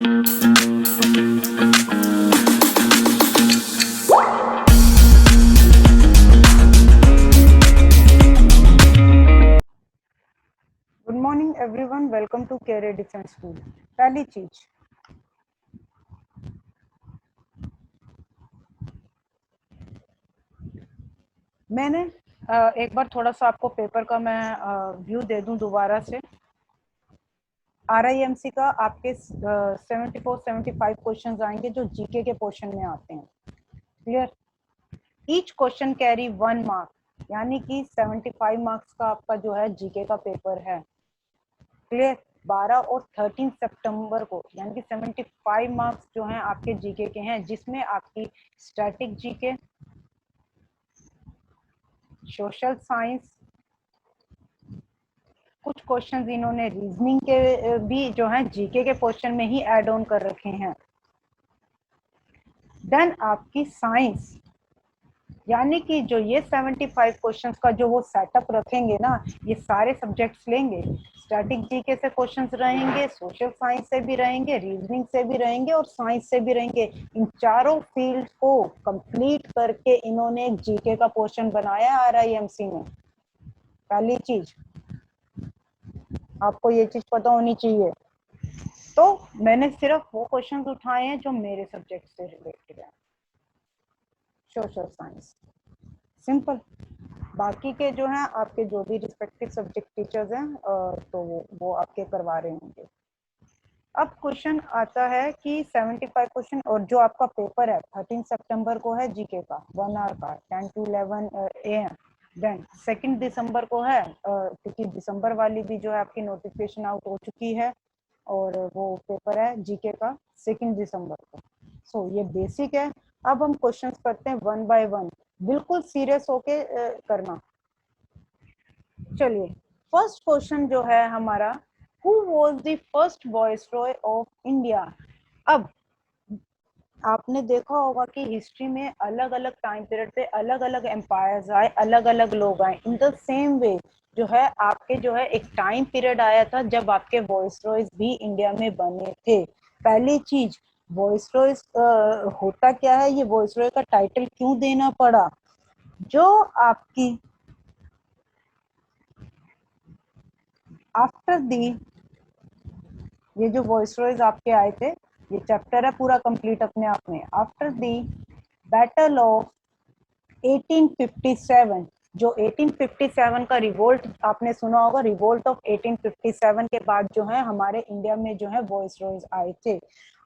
Good morning everyone, welcome to career defence school. पहली चीज, मैंने एक बार थोड़ा सा आपको पेपर का मैं व्यू दे दूं दोबारा से। RIMC का आपके 74-75 क्वेश्चंस आएंगे जो जीके के पोर्शन में आते हैं। Clear? Each question carry 1 mark, यानी कि 75 मार्क्स का आपका जो है जीके का पेपर है। क्लियर? 12 और 13 सितंबर को, यानी कि 75 मार्क्स जो हैं आपके जीके के हैं, जिसमें आपकी स्टैटिक जीके, सोशल साइंस, कुछ क्वेश्चंस इन्होंने रीजनिंग के भी जो है जीके के क्वेश्चन में ही ऐड ऑन कर रखे हैं। देन आपकी साइंस, यानी कि जो ये 75 क्वेश्चंस का जो वो सेटअप रखेंगे ना, ये सारे सब्जेक्ट्स लेंगे। स्टैटिक जीके से क्वेश्चंस रहेंगे, सोशल साइंस से भी रहेंगे, रीजनिंग से भी रहेंगे और साइंस से भी रहेंगे। इन चारों फील्ड को कंप्लीट करके इन्होंने एक जीके का पोर्शन बनाया RIMC में। पहली चीज, आपको ये चीज पता होनी चाहिए। तो मैंने सिर्फ वो क्वेश्चंस उठाए हैं जो मेरे सब्जेक्ट से रिलेटेड है, सोशल साइंस। सिंपल। बाकी के जो हैं आपके जो भी रिस्पेक्टिव सब्जेक्ट टीचर्स हैं तो वो आपके करवा रहे होंगे। अब क्वेश्चन आता है कि 75 क्वेश्चन, और जो आपका पेपर है 13 सितंबर को है जीके का 1 आवर का 10 to 11 AM। देन 2 दिसंबर को है, क्योंकि दिसंबर वाली भी जो है आपकी नोटिफिकेशन आउट हो चुकी है, और वो पेपर है जीके का 2 दिसंबर को। सो ये बेसिक है। अब हम क्वेश्चंस करते हैं 1 बाय 1, बिल्कुल सीरियस होके करना। चलिए, फर्स्ट क्वेश्चन जो है हमारा, who was the first viceroy of India. अब आपने देखा होगा कि हिस्ट्री में अलग अलग टाइम पीरियड पे अलग अलग एम्पायर्स आए, अलग अलग लोग आए। इन द सेम वे जो है आपके जो है एक टाइम पीरियड आया था जब आपके वॉइसरॉयज भी इंडिया में बने थे। पहली चीज, वॉइसरॉयज होता क्या है, ये वॉइसरॉय का टाइटल क्यों देना पड़ा? जो आपकी आफ्टर दी, ये जो वॉइसरॉयज आपके आए थे, ये चैप्टर है पूरा कंप्लीट अपने आप में। आफ्टर दी बैटल ऑफ 1857, जो 1857 का रिवोल्ट आपने सुना होगा, रिवोल्ट ऑफ 1857 के बाद जो है हमारे इंडिया में जो है वॉइसरॉयज आए थे।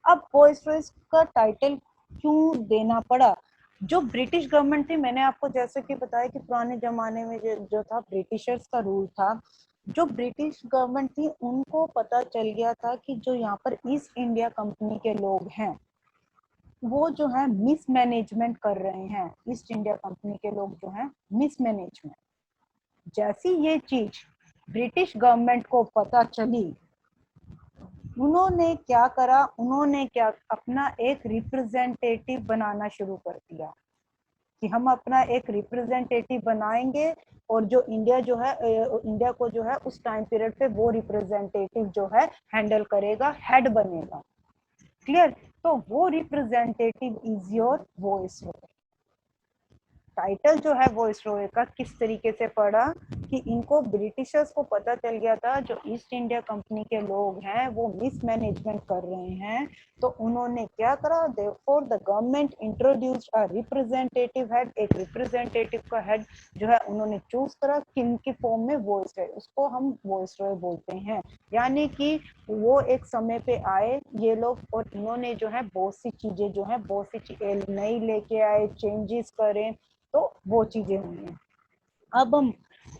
अब वॉइसरॉयज का टाइटल क्यों देना पड़ा? जो ब्रिटिश गवर्नमेंट थी, मैंने आपको जैसे कि बताया कि पुराने जमाने में जो था ब्रिटिशर्स का रूल था। जो ब्रिटिश गवर्नमेंट थी उनको पता चल गया था कि जो यहाँ पर ईस्ट इंडिया कंपनी के लोग हैं वो जो है मिसमैनेजमेंट कर रहे हैं। ईस्ट इंडिया कंपनी के लोग जो हैं मिसमैनेजमेंट। जैसी ये चीज ब्रिटिश गवर्नमेंट को पता चली, उन्होंने क्या करा, उन्होंने क्या अपना एक रिप्रेजेंटेटिव बनाना शुरू कर दिया कि हम अपना एक रिप्रेजेंटेटिव बनाएंगे, और जो इंडिया जो है इंडिया को जो है उस टाइम पीरियड पे वो रिप्रेजेंटेटिव जो है हैंडल करेगा, हेड बनेगा। क्लियर? तो वो representative is your viceroy. Title जो है वॉइसरॉय का किस तरीके से पड़ा कि इनको ब्रिटिशर्स को पता चल गया था जो ईस्ट इंडिया कंपनी के लोग हैं वो मिसमैनेजमेंट कर रहे हैं। तो उन्होंने क्या करा, therefore the government introduced a representative head, एक रिप्रेजेंटेटिव का हेड जो है उन्होंने चूज करा। किन की फॉर्म में? वॉइसरॉय, उसको हम वॉइसरॉय बोलते हैं। यानी कि वो एक समय पे आए ये लोग, और इन्होंने जो है बहुत सी चीजें जो है बहुत सी चीजें नई लेके आए, चेंजेस करें, तो वो चीजें हुई हैं। अब हम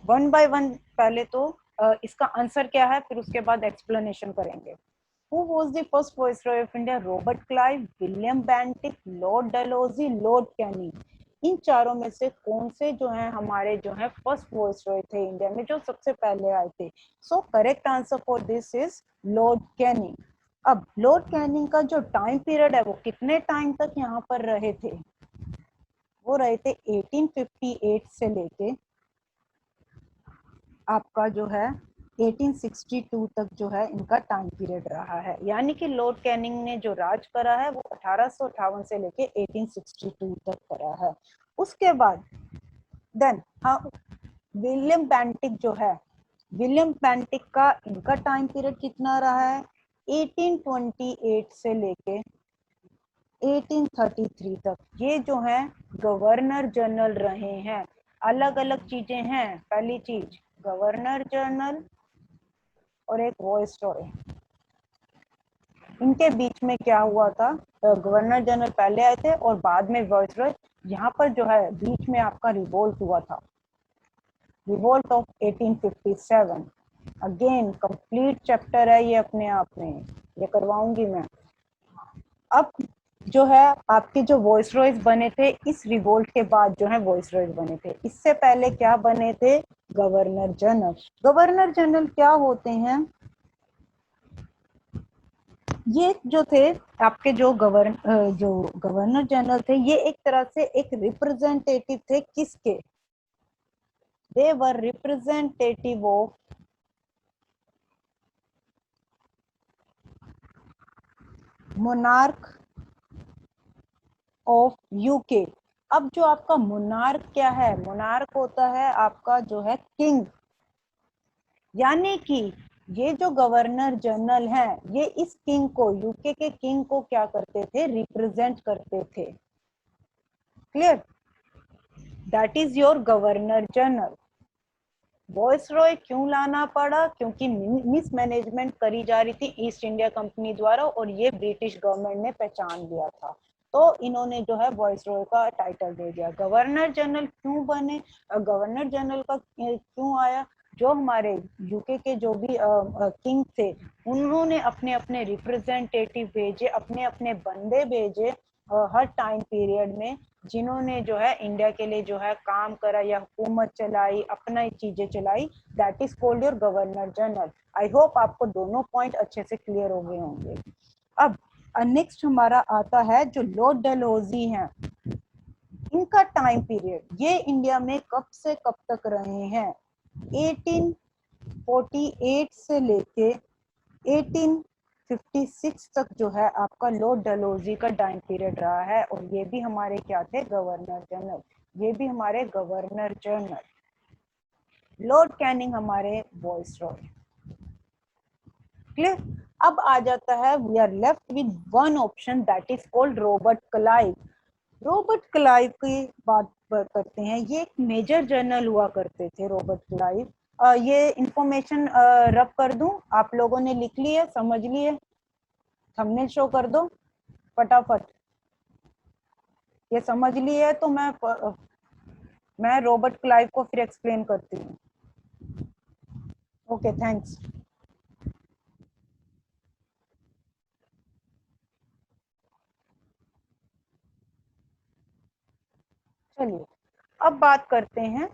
1 बाय 1 पहले तो इसका आंसर क्या है, फिर उसके बाद एक्सप्लेनेशन करेंगे। Who was the first viceroy of India? Robert Clive, William Bentinck, Lord Dalhousie, Lord Canning. इन चारों में से कौन से जो है हमारे जो है फर्स्ट वाइसरॉय थे इंडिया में, जो सबसे पहले आए थे? सो correct answer for this is Lord Canning. अब लॉर्ड कैनिंग का जो टाइम पीरियड है वो कितने टाइम तक यहाँ पर रहे थे? वो रहे थे 1858 से लेके आपका जो है 1862 तक जो है इनका टाइम पीरियड रहा है। यानी कि लॉर्ड कैनिंग ने जो राज करा है वो 1858 से लेके 1862 तक करा है। उसके बाद देन हाँ, विलियम बेंटिक जो है, विलियम बेंटिक का इनका टाइम पीरियड कितना रहा है? 1828 से लेके 1833 तक। ये जो है गवर्नर जनरल रहे हैं। अलग अलग चीजें हैं। पहली चीज गवर्नर जनरल और एक वॉइस रॉय। इनके बीच में क्या हुआ था? गवर्नर जनरल पहले आए थे और बाद में वॉइस रॉय। यहाँ पर जो है बीच में आपका रिवोल्ट हुआ था, revolt of 1857। Again complete chapter है ये अपने आप में, ये करवाऊंगी मैं। अब जो है आपके जो वॉइस रॉयज बने थे इस रिवोल्ट के बाद जो है वॉइस रॉयज बने थे। इससे पहले क्या बने थे? Governor general. गवर्नर जनरल क्या होते हैं? ये जो थे आपके जो गवर्नर जनरल थे, ये एक तरह से एक रिप्रेजेंटेटिव थे। किसके? They were representative of monarch of UK. अब जो आपका मोनार्क क्या है? मोनार्क होता है आपका जो है किंग। यानी कि ये जो गवर्नर जनरल हैं, ये इस किंग को, यूके के किंग को क्या करते थे? रिप्रेजेंट करते थे। Clear? That is your governor general. Voice Roy क्यों लाना पड़ा? क्योंकि मिसमैनेजमेंट करी जा रही थी ईस्ट इंडिया कंपनी द्वारा और ये ब्रिटिश गवर्नमेंट ने पहचान लिया था, तो इन्होंने जो है वॉइस रॉय का टाइटल दे दिया। गवर्नर जनरल क्यों बने? गवर्नर जनरल का क्यों आया? जो हमारे यूके के जो भी किंग थे, उन्होंने अपने अपने रिप्रेजेंटेटिव भेजे, अपने अपने बंदे भेजे हर टाइम पीरियड में, जिन्होंने जो है इंडिया के लिए जो है काम करा या हुकूमत चलाई, अपना चीजें चलाई। That is called your governor general. I hope आपको दोनों पॉइंट अच्छे से क्लियर हो गए होंगे। अब नेक्स्ट हमारा आता है जो लॉर्ड डलहौजी हैं। इनका टाइम पीरियड, ये इंडिया में कब से कब तक रहे हैं? 1848 से लेके 1856 तक जो है आपका लॉर्ड डलहौजी का टाइम पीरियड रहा है। और ये भी हमारे क्या थे? Governor general. ये भी हमारे गवर्नर जनरल। लॉर्ड कैनिंग हमारे वॉइस रॉय। क्लियर? अब आ जाता है, we are left with one option that is called Robert Clive. Robert Clive की बात करते हैं। ये एक मेजर जनरल हुआ करते थे रॉबर्ट क्लाइव। ये इंफॉर्मेशन रब कर दूं? आप लोगों ने लिख ली है, समझ लिए? थंबनेल शो कर दो फटाफट। ये समझ लिए है तो मैं रॉबर्ट क्लाइव को फिर एक्सप्लेन करती हूँ। Okay, thanks. चलिए अब बात करते हैं।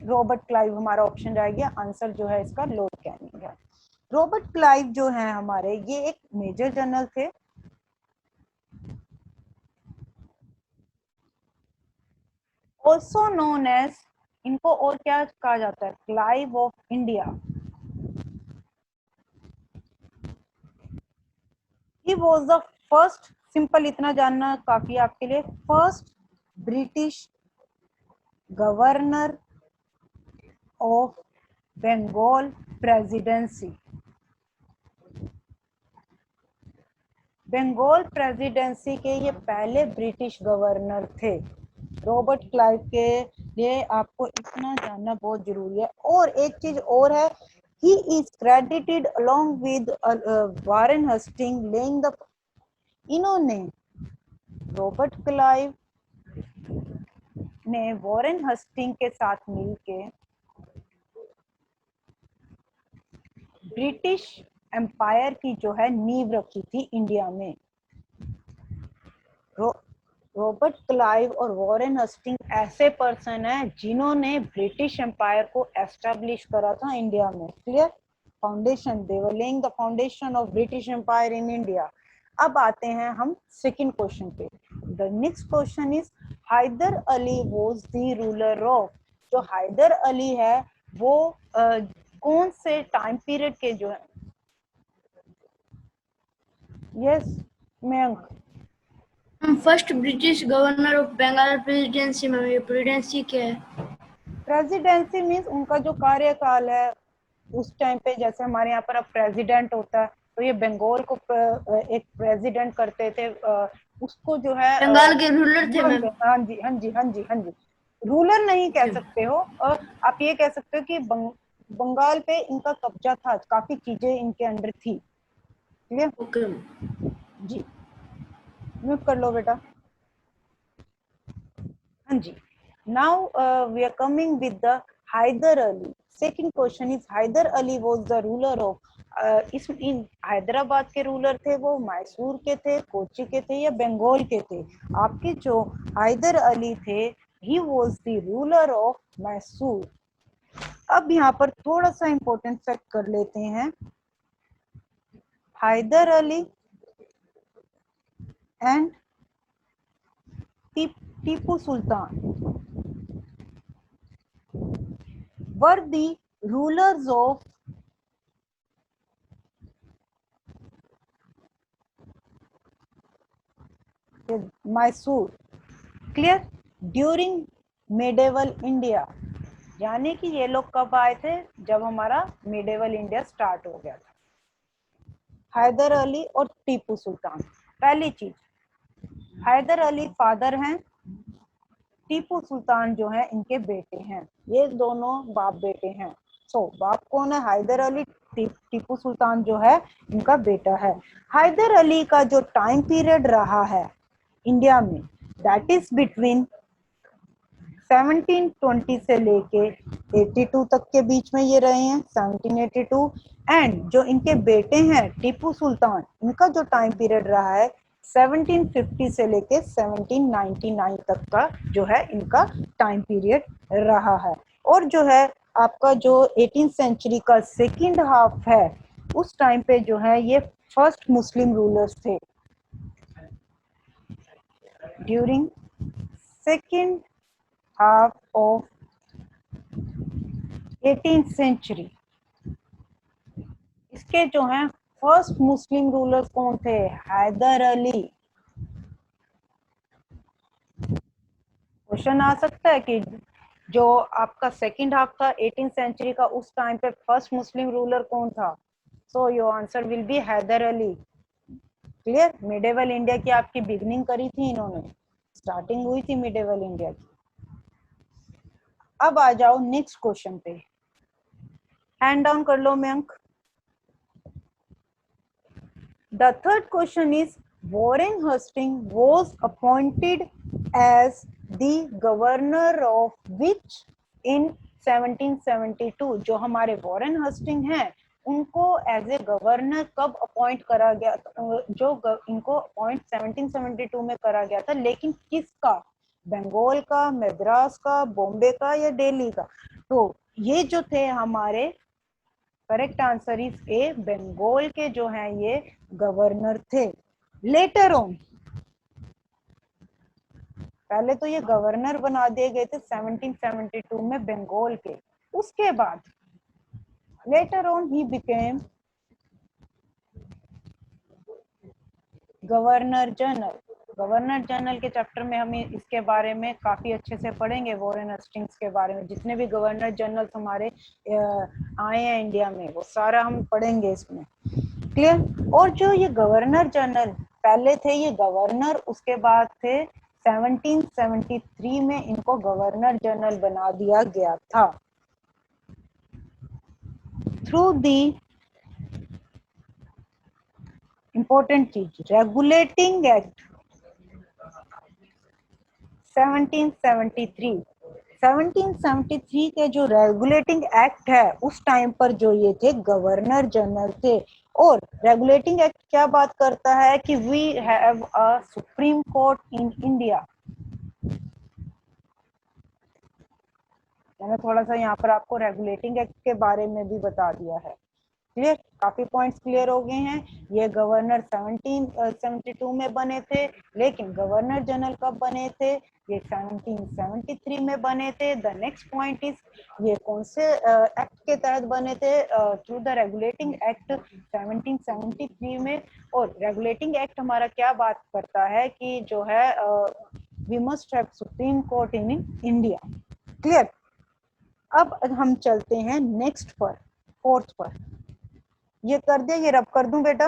रॉबर्ट क्लाइव हमारा ऑप्शन रह गया, आंसर जो है इसका लॉर्ड कैनिंग है। रॉबर्ट क्लाइव जो है हमारे, ये एक मेजर जनरल थे। ऑल्सो नोन एज, इनको और क्या कहा जाता है? Clive of India. He was the first, simple इतना जानना काफी है आपके लिए, first British governor of Bengal presidency. Bengal presidency के ये पहले ब्रिटिश गवर्नर थे। रॉबर्ट क्लाइव के लिए आपको इतना जानना बहुत जरूरी है। और एक चीज और है, he is credited along with Warren Hastings laying the, इन्होंने, रॉबर्ट क्लाइव ने वॉरेन हस्टिंग के साथ मिलके ब्रिटिश एम्पायर की जो है नींव रखी थी इंडिया में। रॉबर्ट क्लाइव और वॉरेन हस्टिंग ऐसे पर्सन है जिन्होंने ब्रिटिश एम्पायर को एस्टेब्लिश करा था इंडिया में। Clear? Foundation, they were laying the foundation of British empire in India. अब आते हैं हम सेकंड क्वेश्चन पे। The next question is, Hyder Ali was the ruler of. जो हैदर अली है वो कौन से टाइम पीरियड के जो है, yes Mayank, first British governor of Bengal presidency में, ये प्रेसिडेंसी क्या है? प्रेसिडेंसी मीन्स उनका जो कार्यकाल है उस टाइम पे, जैसे हमारे यहाँ पर अब प्रेसिडेंट होता है, तो ये बंगाल को एक प्रेसिडेंट करते थे, उसको जो है बंगाल के रूलर थे हाँ मैम। जी हाँ जी हाँ जी हाँ जी हाँ जी, रूलर नहीं कह सकते हो, आप ये कह सकते हो कि बंगाल पे इनका कब्जा था, काफी चीजें इनके अंडर थी। क्लियर? ओके। जी, म्यूट कर लो बेटा। हाँ जी, now we are coming with the Hyder Ali. Second question is Hyder Ali was the ruler of इस इन हैदराबाद के रूलर थे वो, मैसूर के थे, कोची के थे, या बंगाल के थे? आपके जो हैदर अली थे, ही was the ruler of Mysore. अब यहाँ पर थोड़ा सा इंपॉर्टेंट फैक्ट कर लेते हैं। Hyder Ali and Tipu Sultan were the rulers of Mysore, clear, during medieval India. यानी कि ये लोग कब आए थे? जब हमारा मेडेवल इंडिया स्टार्ट हो गया था। हैदर अली और टीपू सुल्तान, पहली चीज, हैदर अली फादर हैं, टीपू सुल्तान जो है इनके बेटे हैं, ये दोनों बाप बेटे हैं। सो बाप कौन है? हैदर अली, टीपू सुल्तान जो है इनका बेटा है। हैदर अली का जो टाइम पीरियड रहा है इंडिया में, दैट इज बिटवीन 1720 से लेके 82 तक के बीच में ये रहे हैं, 1782। एंड जो इनके बेटे हैं टीपू सुल्तान, इनका जो टाइम पीरियड रहा है 1750 से लेके 1799 तक का जो है इनका टाइम पीरियड रहा है। और जो है आपका जो 18th सेंचुरी का सेकंड हाफ है, उस टाइम पे जो है ये फर्स्ट मुस्लिम रूलर्स थे। During second half of 18th century, इसके जो हैं फर्स्ट मुस्लिम रूलर कौन थे? हैदर अली। क्वेश्चन आ सकता है कि जो आपका सेकंड हाफ था 18th सेंचुरी का, उस टाइम पे फर्स्ट मुस्लिम रूलर कौन था? So your answer will be Hyder Ali. Clear? Medieval India की आपकी बिगनिंग करी थी इन्होंने, स्टार्टिंग हुई थी मिडेवल इंडिया की। अब आ जाओ नेक्स्ट क्वेश्चन पे, हैंड डाउन कर लो Mayank. The third question is Warren Hastings was appointed as the governor of which in 1772? जो हमारे वॉरेन हस्टिंग हैं उनको एज ए गवर्नर कब अपॉइंट करा गया? इनको अपॉइंट 1772 में करा गया था, लेकिन किसका? बंगाल का, मद्रास का, बॉम्बे का, या दिल्ली का? तो ये जो थे हमारे, correct answer is A, Bengal के जो हैं ये गवर्नर थे। लेटर ऑन, पहले तो ये गवर्नर बना दिए गए थे 1772 में बंगाल के, उसके बाद later on he became governor general. Governor general के चैप्टर में हम इसके बारे में काफी अच्छे से पढ़ेंगे, वॉरेन हस्टिंग्स के बारे में, जितने भी गवर्नर जनरल हमारे आए हैं इंडिया में वो सारा हम पढ़ेंगे इसमें। क्लियर? और जो ये गवर्नर जनरल पहले थे, ये गवर्नर उसके बाद थे 1773 में इनको गवर्नर जनरल बना दिया गया था थ्रू दी इंपॉर्टेंट चीज, रेगुलेटिंग एक्ट 1773। 1773 के जो रेगुलेटिंग एक्ट है उस टाइम पर जो ये थे गवर्नर जनरल थे। और रेगुलेटिंग एक्ट क्या बात करता है कि we have a supreme court in India. मैंने थोड़ा सा यहाँ पर आपको रेगुलेटिंग एक्ट के बारे में भी बता दिया है। क्लियर, काफी पॉइंट्स क्लियर हो गए हैं। ये गवर्नर 1772 में बने थे, लेकिन गवर्नर जनरल कब बने थे? ये 1773 में बने थे। द नेक्स्ट पॉइंट इज, ये कौन से एक्ट के तहत बने थे? थ्रू द रेगुलेटिंग एक्ट 1773 में। और रेगुलेटिंग एक्ट हमारा क्या बात करता है कि जो है we must have supreme court in India. Clear. अब हम चलते हैं नेक्स्ट पर, फोर्थ पर। ये कर दिया, ये रब कर दूं बेटा,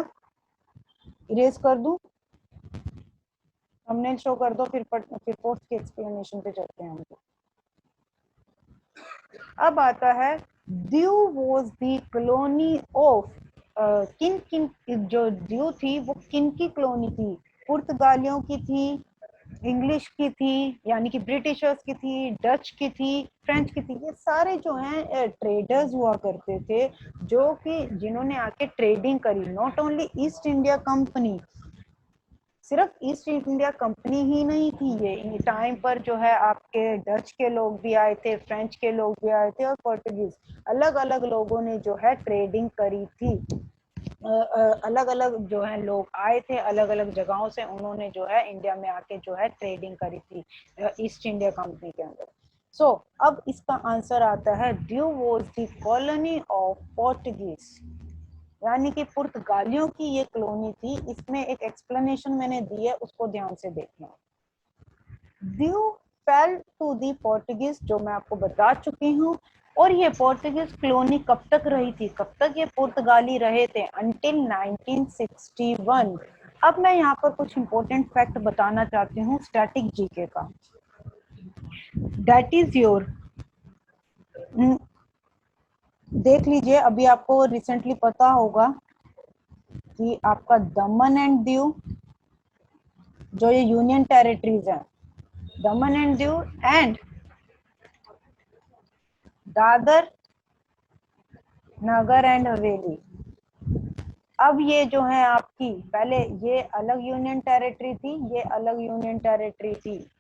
इरेज कर दूं, थंबनेल शो कर दो, फिर फोर्थ के एक्सप्लेनेशन पे चलते हैं हम। अब आता है Diu was the colony of, किन किन, जो दीव थी वो किन की कॉलोनी थी? पुर्तगालियों की थी, इंग्लिश की थी यानी कि ब्रिटिशर्स की थी, डच की थी, फ्रेंच की थी। ये सारे जो हैं ट्रेडर्स हुआ करते थे, जो कि जिन्होंने आके ट्रेडिंग करी। Not only east India company, सिर्फ ईस्ट इंडिया कंपनी ही नहीं थी, ये टाइम पर जो है आपके डच के लोग भी आए थे, फ्रेंच के लोग भी आए थे, और पोर्टुगीज, अलग अलग लोगों ने जो है ट्रेडिंग करी थी। अलग अलग जो है लोग आए थे, अलग अलग जगहों से, उन्होंने जो है इंडिया में आके जो है ट्रेडिंग करी थी ईस्ट इंडिया कंपनी के अंदर। सो अब इसका आंसर आता है Diu was the colony of Portuguese, यानी कि पुर्तगालियों की ये कॉलोनी थी। इसमें एक एक्सप्लेनेशन मैंने दी है, उसको ध्यान से देखना। Diu fell to the Portuguese, जो मैं आपको बता चुकी हूँ। और ये पोर्टुगीज कॉलोनी कब तक रही थी, कब तक ये पुर्तगाली रहे थे? अंटिल 1961। अब मैं यहाँ पर कुछ इंपॉर्टेंट फैक्ट बताना चाहती हूँ स्टैटिक जीके का। दैट इज योर, देख लीजिए, अभी आपको रिसेंटली पता होगा कि आपका दमन एंड दीव, जो ये यूनियन टेरिटरीज हैं, दमन and Diu and Dadar Nagar and हवेली, अब ये जो है आपकी, पहले ये अलग यूनियन टेरिटरी थी, ये अलग यूनियन टेरिटरी थी।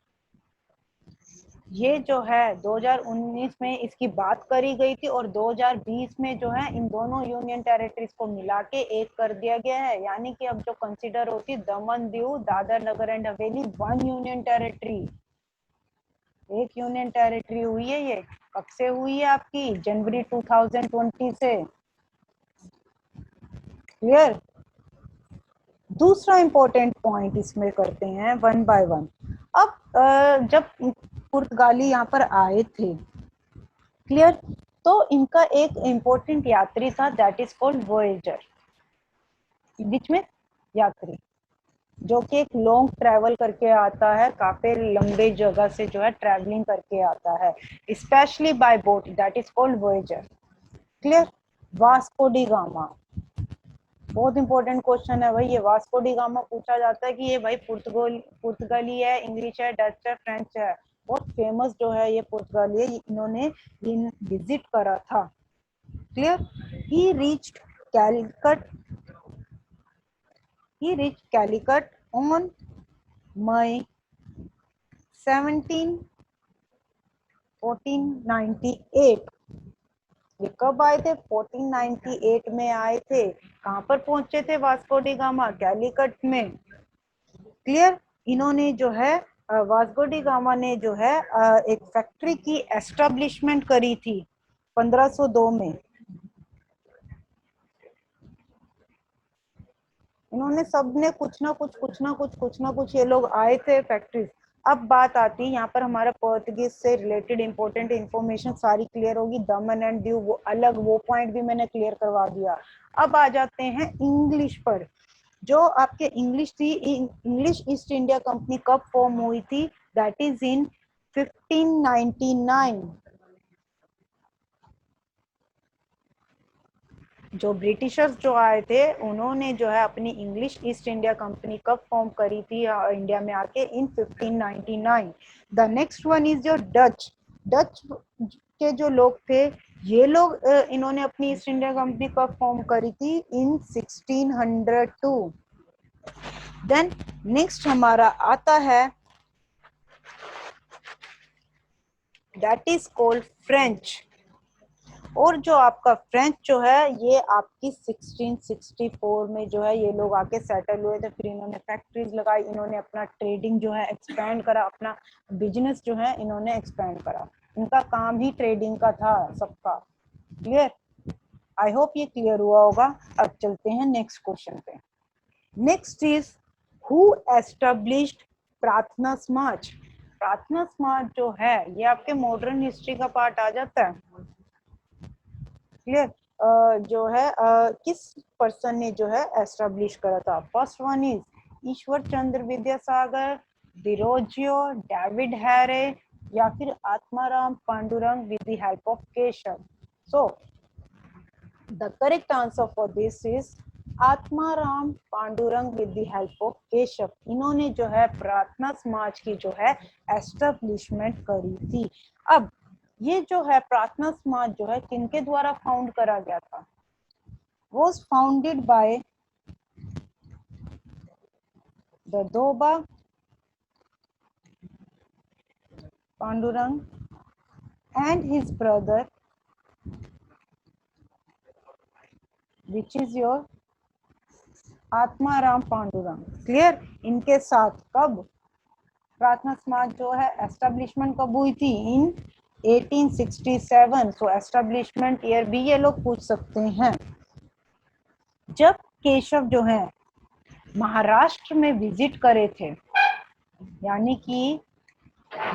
ये जो है 2019 में इसकी बात करी गई थी, और 2020 में जो है इन दोनों यूनियन टेरिटरीज को मिला के एक कर दिया गया है। यानी कि अब जो कंसीडर होती दमन दीव दादर नगर and Haveli one union territory, एक यूनियन टेरिटरी हुई है। ये कब से हुई है आपकी? जनवरी 2020 से। क्लियर। दूसरा इंपॉर्टेंट पॉइंट इसमें करते हैं वन बाय वन। अब जब पुर्तगाली यहाँ पर आए थे, क्लियर, तो इनका एक इंपॉर्टेंट यात्री था, दैट इज कॉल्ड वॉयेजर। बीच में यात्री, जो कि एक लॉन्ग ट्रैवल करके आता है, काफी लंबे जगह से जो है ट्रैवलिंग करके आता है, specially bye boat, that is called Voyager. Clear. Vasco D gamma, बहुत इंपॉर्टेंट क्वेश्चन है भाई ये। वास्को डी गामा पूछा जाता है कि ये भाई पुर्तगाली है, इंग्लिश है, डच है, फ्रेंच है। बहुत फेमस जो है ये पुर्तगाली है, इन्होंने विजिट करा था। Clear. He reached Calicut, he reached Calicut on May 17, 1498। ये कब आए थे? 1498 में आए थे। कहां पर पहुंचे थे वास्को डी गामा? कैलिकट में। क्लियर। इन्होंने जो है वास्को डी गामा ने जो है एक फैक्ट्री की एस्टेब्लिशमेंट करी थी 1502 में। इन्होंने सबने कुछ ना कुछ ये लोग आए थे फैक्ट्रीज। अब बात आती है यहाँ पर हमारा पोर्तुगीज से रिलेटेड इंपॉर्टेंट इंफॉर्मेशन सारी क्लियर होगी। दमन एंड दीव वो अलग, वो पॉइंट भी मैंने क्लियर करवा दिया। अब आ जाते हैं इंग्लिश पर। जो आपके इंग्लिश थी, इंग्लिश ईस्ट इंडिया कंपनी कब फॉर्म हुई थी? That is in 1599। जो ब्रिटिशर्स जो आए थे, उन्होंने जो है अपनी इंग्लिश ईस्ट इंडिया कंपनी कब फॉर्म करी थी इंडिया में आके? इन 1599। The next one is your Dutch. Dutch के जो लोग थे, ये लोग इन्होंने अपनी ईस्ट इंडिया कंपनी कब फॉर्म करी थी? इन 1602। देन नेक्स्ट हमारा आता है, दैट इज कॉल्ड फ्रेंच। और जो आपका फ्रेंच जो है ये आपकी 1664 में जो है ये लोग आके सेटल हुए थे। फिर इन्होंने फैक्ट्रीज लगाई, इन्होंने अपना ट्रेडिंग जो है एक्सपेंड करा, अपना बिजनेस जो है इन्होंने एक्सपेंड करा। इनका काम ही ट्रेडिंग का था सबका। क्लियर? आई होप ये क्लियर हुआ होगा। अब चलते हैं नेक्स्ट क्वेश्चन पे। नेक्स्ट इज हु एस्टेब्लिश्ड प्रार्थना समाज। प्रार्थना समाज जो है ये आपके मॉडर्न हिस्ट्री का पार्ट आ जाता है। क्लियर? जो है किस पर्सन ने जो है एस्टेब्लिश करा था? First one is Ishwar Chandra Vidyasagar, Derozio, David Hare, या फिर Atmaram Pandurang with the help of Keshav. So the correct answer for this is Atmaram Pandurang with the help of Keshav. इन्होंने जो है प्रार्थना समाज की जो है एस्टेब्लिशमेंट करी थी। अब ये जो है प्रार्थना समाज जो है किनके द्वारा फाउंड करा गया था? was founded by Dadoba Pandurang and his brother, which is your Atmaram Pandurang. Clear? इनके साथ कब प्रार्थना समाज जो है एस्टेब्लिशमेंट कब हुई थी? इन 1867। सो एस्टेब्लिशमेंट ईयर भी ये लोग पूछ सकते हैं। जब केशव जो है महाराष्ट्र में विजिट करे थे, यानी कि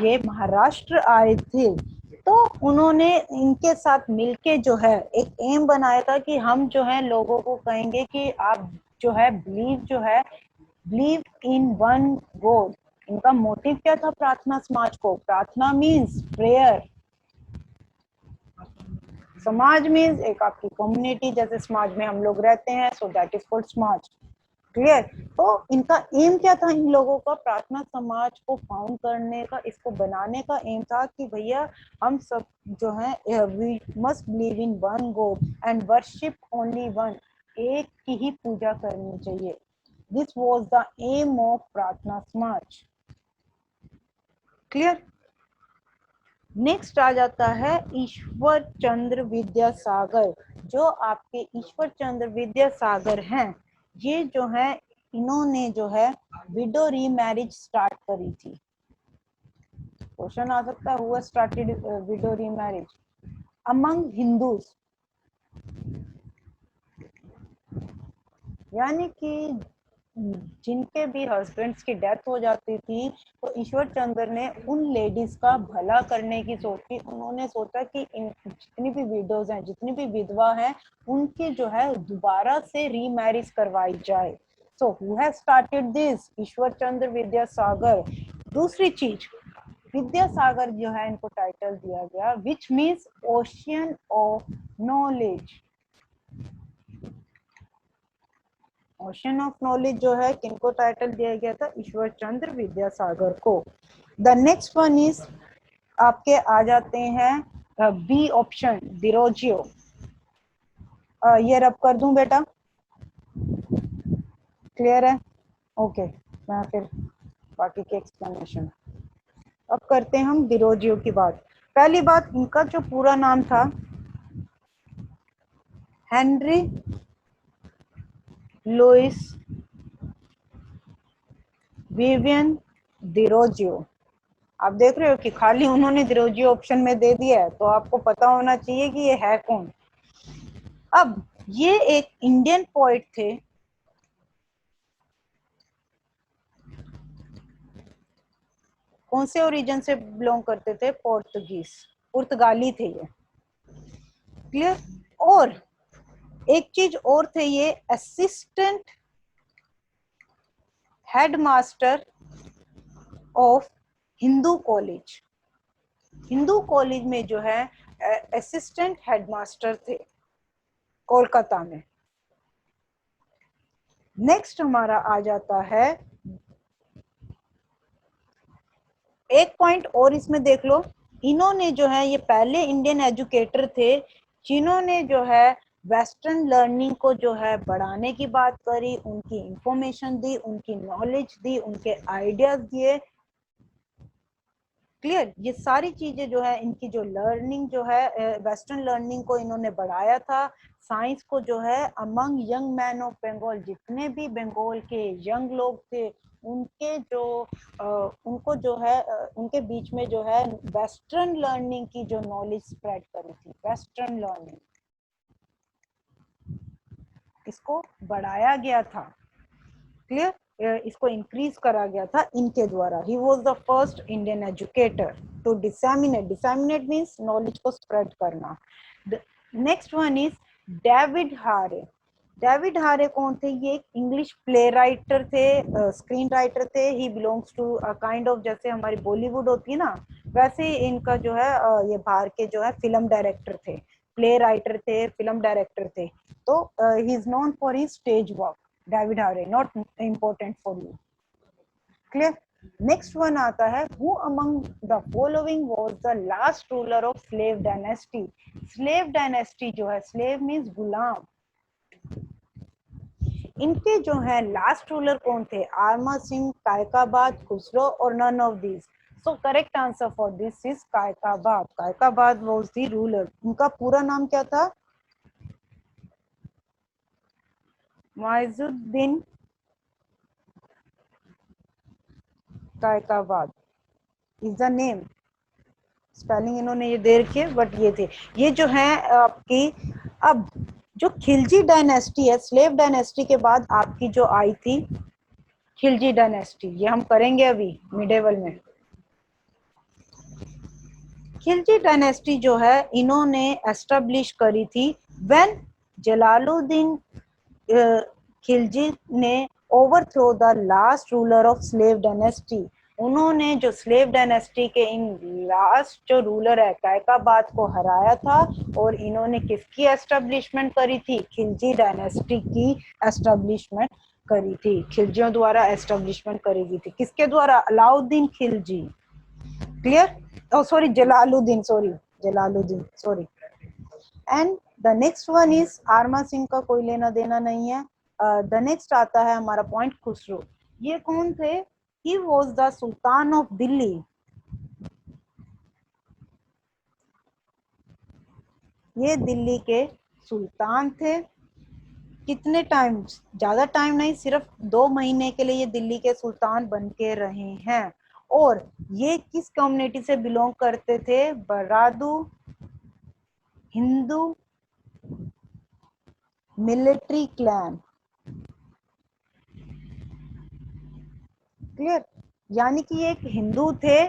ये महाराष्ट्र आए थे, तो उन्होंने इनके साथ मिलके जो है एक एम बनाया था कि हम जो है लोगों को कहेंगे कि आप जो है बिलीव इन वन गॉड। इनका मोटिव क्या था प्रार्थना समाज को? प्रार्थना मीन्स प्रेयर, समाज मीन्स एक आपकी कम्युनिटी, जैसे समाज में हम लोग रहते हैं, सो दैट इज कॉल्ड समाज। क्लियर? तो इनका एम क्या था इन लोगों का? प्रार्थना समाज को फाउंड करने का, इसको बनाने का एम था कि भैया हम सब जो है we must believe in one God and worship only one. एक की ही पूजा करनी चाहिए। This was the aim of Prarthana Samaj. Clear? Next आ जाता है ईश्वर चंद्र विद्यासागर। जो आपके ईश्वर चंद्र विद्यासागर हैं, ये जो है इन्होंने जो है विडो रीमैरिज स्टार्ट करी थी। क्वेश्चन आ सकता है who started window remarriage among Hindus, यानी कि जिनके भी हस्बैंड्स की डेथ हो जाती थी, तो ईश्वर चंद्र ने उन लेडीज का भला करने की सोची। उन्होंने सोचा कि जितनी भी विडोज हैं, जितनी भी विधवा हैं, उनकी जो है दोबारा से रीमैरिज करवाई जाए। So who has started this? Ishwar Chandra Vidyasagar. दूसरी चीज, विद्यासागर जो है इनको टाइटल दिया गया which means ocean of knowledge. Ocean of knowledge जो है किनको टाइटल दिया गया था? ईश्वर चंद्र विद्यासागर को। द नेक्स्ट वन इज आपके आ जाते हैं बी ऑप्शन, डिरोजियो। ये रब कर दूं बेटा? क्लियर है? ओके, मैं फिर बाकी के एक्सप्लेनेशन अब करते हैं हम डिरोजियो की बात। पहली बात, इनका जो पूरा नाम था हेनरी लुइस विवियन डिरोजियो। आप देख रहे हो कि खाली उन्होंने डिरोजियो ऑप्शन में दे दिया है, तो आपको पता होना चाहिए कि ये है कौन। अब ये एक इंडियन पोइट थे, कौन से ओरिजिन से बिलोंग करते थे? पुर्तगाली थे ये। क्लियर? और एक चीज और थे, ये assistant headmaster of Hindu college. Hindu college में जो है असिस्टेंट हेडमास्टर थे कोलकाता में। नेक्स्ट हमारा आ जाता है, एक पॉइंट और इसमें देख लो, इन्होंने जो है ये पहले इंडियन एजुकेटर थे जिन्होंने जो है वेस्टर्न लर्निंग को जो है बढ़ाने की बात करी, उनकी इंफॉर्मेशन दी, उनकी नॉलेज दी, उनके आइडियाज दिए। क्लियर। ये सारी चीजें जो है, इनकी जो लर्निंग जो है, वेस्टर्न लर्निंग को इन्होंने बढ़ाया था। साइंस को जो है among young man of Bengal, जितने भी बंगाल के यंग लोग थे, उनके जो उनको जो है उनके बीच में जो है वेस्टर्न लर्निंग की जो नॉलेज स्प्रेड करी थी, वेस्टर्न लर्निंग, इसको बढ़ाया गया था। क्लियर। इसको इंक्रीज करा गया था इनके द्वारा। He was the first Indian educator to disseminate means knowledge को स्प्रेड करना। Next one is David Hare. David Hare कौन थे? ये एक इंग्लिश प्ले राइटर थे, स्क्रीन राइटर थे। He belongs to kind of, जैसे हमारी बॉलीवुड होती है ना, वैसे ही इनका जो है ये बाहर के जो है फिल्म डायरेक्टर थे, प्ले राइटर थे, फिल्म डायरेक्टर थे। तो he is known for his stage work. David Hare, not important for you. Clear. Next one आता है, who among the following was the last ruler of slave dynasty. Slave dynasty जो है, slave means गुलाम, इनके जो है last ruler कौन थे? आरमा सिंह, कायकाबाद, खुसरो और none of this. So correct answer for this is Kaiqubad. Kaiqubad was the ruler. इनका पूरा नाम क्या था? Muizuddin Kaiqubad is the name. Spelling इन्होंने ये दे रखी है, बट ये थे। ये जो है आपकी, अब जो खिलजी डायनेस्टी है, स्लेव डायनेस्टी के बाद आपकी जो आई थी खिलजी डायनेस्टी, ये हम करेंगे अभी मिडेवल में। खिलजी डायनेस्टी जो है इन्होंने एस्टेब्लिश करी थी व्हेन जलालुद्दीन खिलजी ने overthrow the last ruler of slave dynasty. उन्होंने जो स्लेव डायनेस्टी के इन लास्ट जो रूलर है कायकाबाद को हराया था, और इन्होंने किसकी एस्टेब्लिशमेंट करी थी? खिलजी डायनेस्टी की एस्टेब्लिशमेंट करी थी। खिलजियों द्वारा एस्टेब्लिशमेंट करी गई थी। किसके द्वारा? Alauddin Khilji. Clear. oh sorry Jalaluddin sorry. And the next one is आरमा सिंह का कोई लेना देना नहीं है। द नेक्स्ट आता है हमारा पॉइंट खुसरो। ये कौन थे? ही was the sultan of Delhi. ये दिल्ली के सुल्तान थे। कितने टाइम? ज्यादा टाइम नहीं, सिर्फ 2 महीने के लिए ये दिल्ली के सुल्तान बन के रहे हैं। और ये किस कम्युनिटी से बिलोंग करते थे? बरादू हिंदू मिलिट्री क्लैन। क्लियर। यानी कि एक हिंदू थे,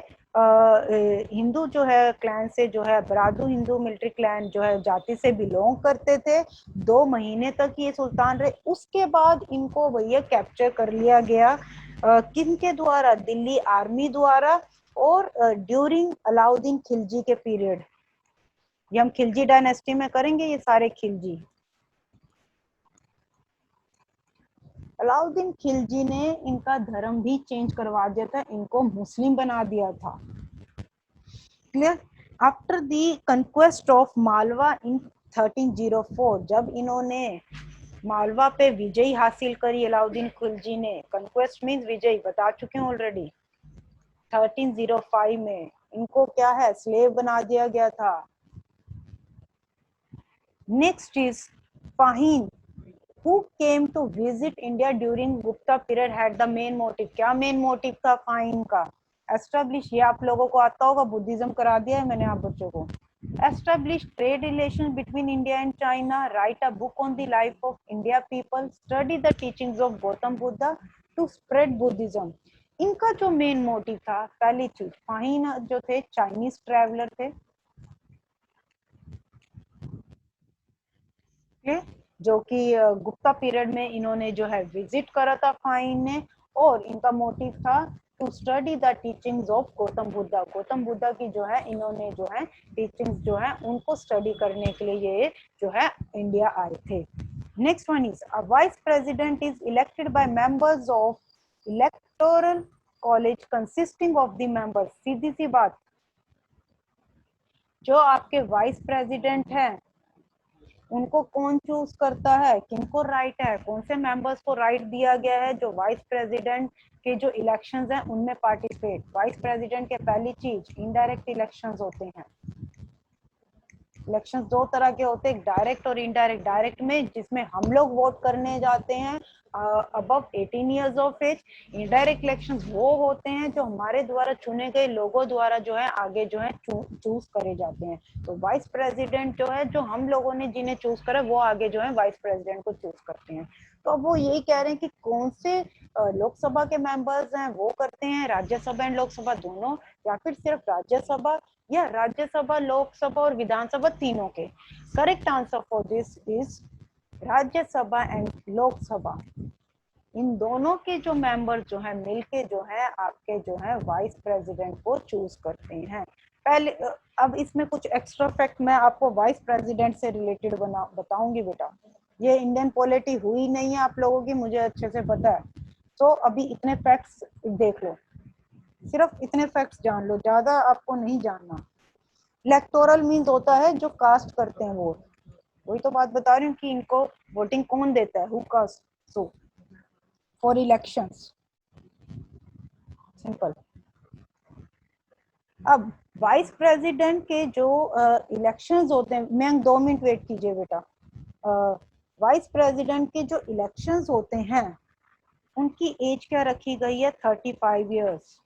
हिंदू जो है क्लैन से, जो है बरादू हिंदू मिलिट्री क्लैन जो है जाति से बिलोंग करते थे। 2 महीने तक ये सुल्तान रहे। उसके बाद इनको भैया कैप्चर कर लिया गया। किन के द्वारा? दिल्ली आर्मी द्वारा। और ड्यूरिंग अलाउद्दीन खिलजी के पीरियड। ये हम खिलजी डायनेस्टी में करेंगे, ये सारे खिलजी। अलाउद्दीन खिलजी ने इनका धर्म भी चेंज करवा दिया था, इनको मुस्लिम बना दिया था। Clear. After the conquest of Malwa in 1304, जब इन्होंने मालवा पे विजय हासिल करी अलाउद्दीन खिलजी ने, कंक्वेस्ट मींस विजय, बता चुके हैं ऑलरेडी। 1305 में इनको क्या है? स्लेव बना दिया गया था। Next is Fahien, who came to visit India during Gupta period had the main motive। क्या मेन मोटिव था फाइन का? एस्टेब्लिश, ये आप लोगों को आता होगा, बुद्धिज्म करा दिया है मैंने आप बच्चों को। Establish trade relation between India and China, write a book on the life of India people, study the teachings of Gautam Buddha to spread Buddhism. इनका जो मेन मोटिव था, पहली चीज, फाइन जो थे चाइनीज ट्रेवलर थे, जो कि गुप्ता पीरियड में इन्होंने जो है विजिट करा था फाइन ने। और इनका मोटिव था to study the teachings of Gautam Buddha. Gautam Buddha की जो है इन्होंने जो है टीचिंग्स जो है उनको स्टडी करने के लिए ये जो है इंडिया आए थे। Next one is a vice president is elected by members of electoral college consisting of the members. सीधी सी बात, जो आपके वाइस प्रेसिडेंट हैं उनको कौन चूज करता है, किनको राइट है, कौन से मेंबर्स को राइट दिया गया है जो वाइस प्रेसिडेंट के जो इलेक्शंस हैं उनमें पार्टिसिपेट। वाइस प्रेसिडेंट के पहली चीज इनडायरेक्ट इलेक्शंस होते हैं। इलेक्शन दो तरह के होते हैं, डायरेक्ट और इनडायरेक्ट। डायरेक्ट में जिसमें हम लोग वोट करने जाते हैं above 18 years of age. Indirect elections वो होते हैं जो हमारे द्वारा चुने गए लोगों द्वारा जो है आगे जो है चूज करे जाते हैं। तो वाइस प्रेसिडेंट जो है, जो हम लोगों ने जिन्हें चूज करा वो आगे जो है वाइस प्रेसिडेंट को चूज करते हैं। तो अब वो यही कह रहे हैं कि कौन से लोकसभा के मेंबर्स हैं वो करते हैं, राज्यसभा एंड लोकसभा दोनों, या फिर सिर्फ राज्यसभा, या राज्यसभा लोकसभा और विधानसभा तीनों के। Correct answer for this is Rajya Sabha and Lok Sabha. इन दोनों के जो मेंबर जो है मिलके जो है आपके जो है वाइस प्रेसिडेंट को चूज करते हैं। पहले अब इसमें कुछ एक्स्ट्रा फैक्ट मैं आपको वाइस प्रेसिडेंट से रिलेटेड बताऊंगी बेटा। ये इंडियन पॉलिटी हुई नहीं है आप लोगों की, मुझे अच्छे से पता है। तो अभी इतने फैक्ट्स देख लो, सिर्फ इतने फैक्ट्स जान लो, ज्यादा आपको नहीं जानना। इलेक्टोरल मींस होता है जो कास्ट करते हैं वोट। वही तो बात बता रही हूँ कि इनको वोटिंग कौन देता है, who cast so for elections. Simple. अब वाइस प्रेसिडेंट के जो इलेक्शंस होते हैं, मैं 2 मिनट वेट कीजिए बेटा। वाइस प्रेसिडेंट के जो इलेक्शंस होते हैं उनकी एज क्या रखी गई है, 35 इयर्स।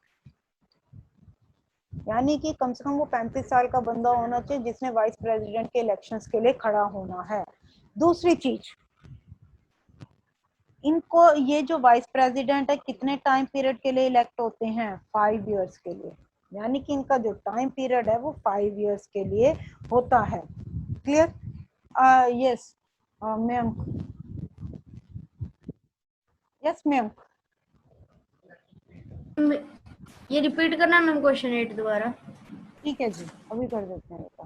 यानी कि कम से कम वो 35 साल का बंदा होना चाहिए जिसने वाइस प्रेसिडेंट के इलेक्शंस के लिए खड़ा होना है। दूसरी चीज, इनको ये जो वाइस प्रेसिडेंट है कितने टाइम पीरियड के लिए इलेक्ट होते हैं, 5 इयर्स के लिए। यानी कि इनका जो टाइम पीरियड है वो 5 इयर्स के लिए होता है। Clear? Yes ma'am, yes ma'am. ये रिपीट करना मैम क्वेश्चन 8 दोबारा। ठीक है जी, अभी कर देते हैं बेटा।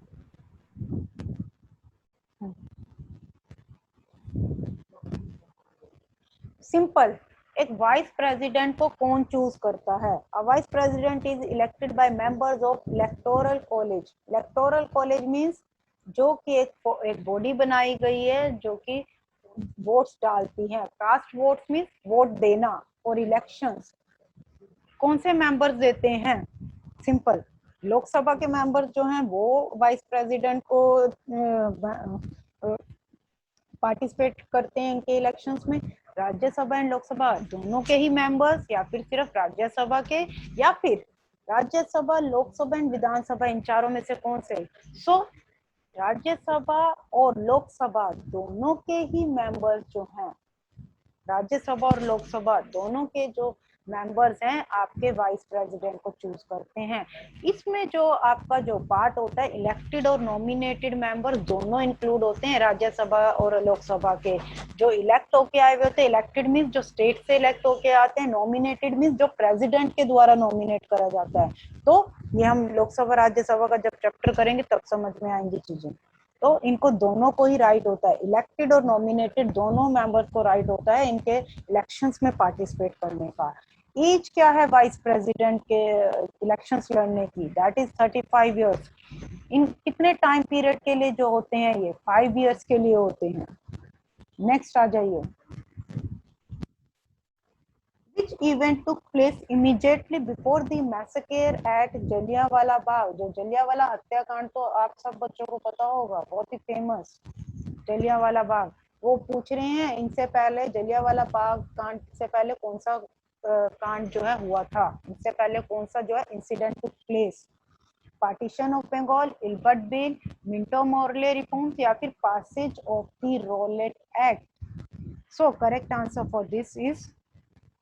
सिंपल। एक वाइस प्रेसिडेंट को कौन चूज करता है? अ vice president is elected by members of electoral college. Electoral college means जो कि एक बॉडी बनाई गई है जो कि वोट्स डालती है। कास्ट वोट्स मींस वोट देना। और इलेक्शंस कौन से मेंबर्स देते हैं? सिंपल, लोकसभा के मेंबर्स जो हैं वो वाइस प्रेसिडेंट को पार्टिसिपेट करते हैं इनके इलेक्शंस में। राज्यसभा एंड लोकसभा दोनों के ही मेंबर्स, या फिर सिर्फ राज्यसभा के, या फिर राज्यसभा लोकसभा एंड विधानसभा, इन चारों में से कौन से? सो राज्यसभा और लोकसभा दोनों के ही मेंबर्स जो हैं, राज्यसभा और लोकसभा दोनों के जो मेंबर्स हैं आपके वाइस प्रेसिडेंट को चूज करते हैं। इसमें जो आपका जो पार्ट होता है इलेक्टेड और नॉमिनेटेड मेंबर दोनों इंक्लूड होते हैं। राज्यसभा और लोकसभा के जो इलेक्ट होके आए हुए होते हैं, इलेक्टेड मींस जो स्टेट से इलेक्ट होके आते हैं, नॉमिनेटेड मींस जो प्रेसिडेंट के द्वारा नॉमिनेट करा जाता है। तो ये हम लोकसभा राज्यसभा का जब चैप्टर करेंगे तब समझ में आएंगी चीजें। तो इनको दोनों को ही राइट होता है, इलेक्टेड और नॉमिनेटेड दोनों मेंबर्स को राइट होता है इनके इलेक्शंस में पार्टिसिपेट करने का। एज क्या है वाइस प्रेसिडेंट के इलेक्शंस लड़ने की? That is 35 years. इन कितने टाइम पीरियड के लिए जो होते हैं, ये 5 इयर्स के लिए होते हैं। नेक्स्ट आ जाइए। Which event took place immediately before the massacre at Jallianwala Bagh? जो जलियांवाला हत्याकांड तो आप सब बच्चों को पता होगा, बहुत ही फेमस जलियांवाला बाग। वो पूछ रहे हैं इनसे पहले जलियांवाला बाग कांड से पहले कौन सा कांड जो है हुआ था, इससे पहले कौन सा जो है incident took place? Partition of Bengal, Ilbert Bill, Minto Morley reforms, या फिर passage of the Rowlatt Act? So correct answer for this is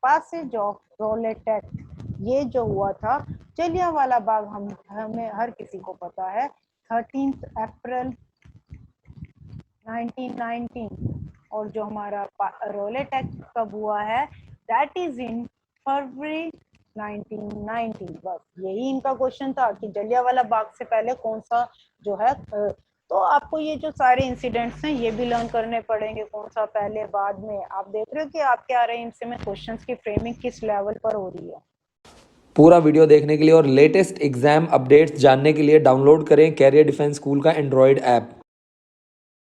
passage of Rowlatt Act. ये जो हुआ था जलियांवाला बाग, हमें हर किसी को पता है 13 अप्रैल 1919। और जो हमारा रोलेट एक्ट कब हुआ है? दैट इज इन फरवरी 1990। बस यही इनका क्वेश्चन था कि जलियांवाला बाग से पहले कौन सा जो है। तो आपको ये जो सारे इंसिडेंट्स हैं ये भी लर्न करने पड़ेंगे, कौन सा पहले बाद में। आप देख रहे हो कि आपके आ रहे हैं इनसे में क्वेश्चंस की फ्रेमिंग किस लेवल पर हो रही है। पूरा वीडियो देखने के लिए और लेटेस्ट एग्जाम अपडेट्स जानने के लिए डाउनलोड करें कैरियर डिफेंस स्कूल का एंड्रॉयड ऐप।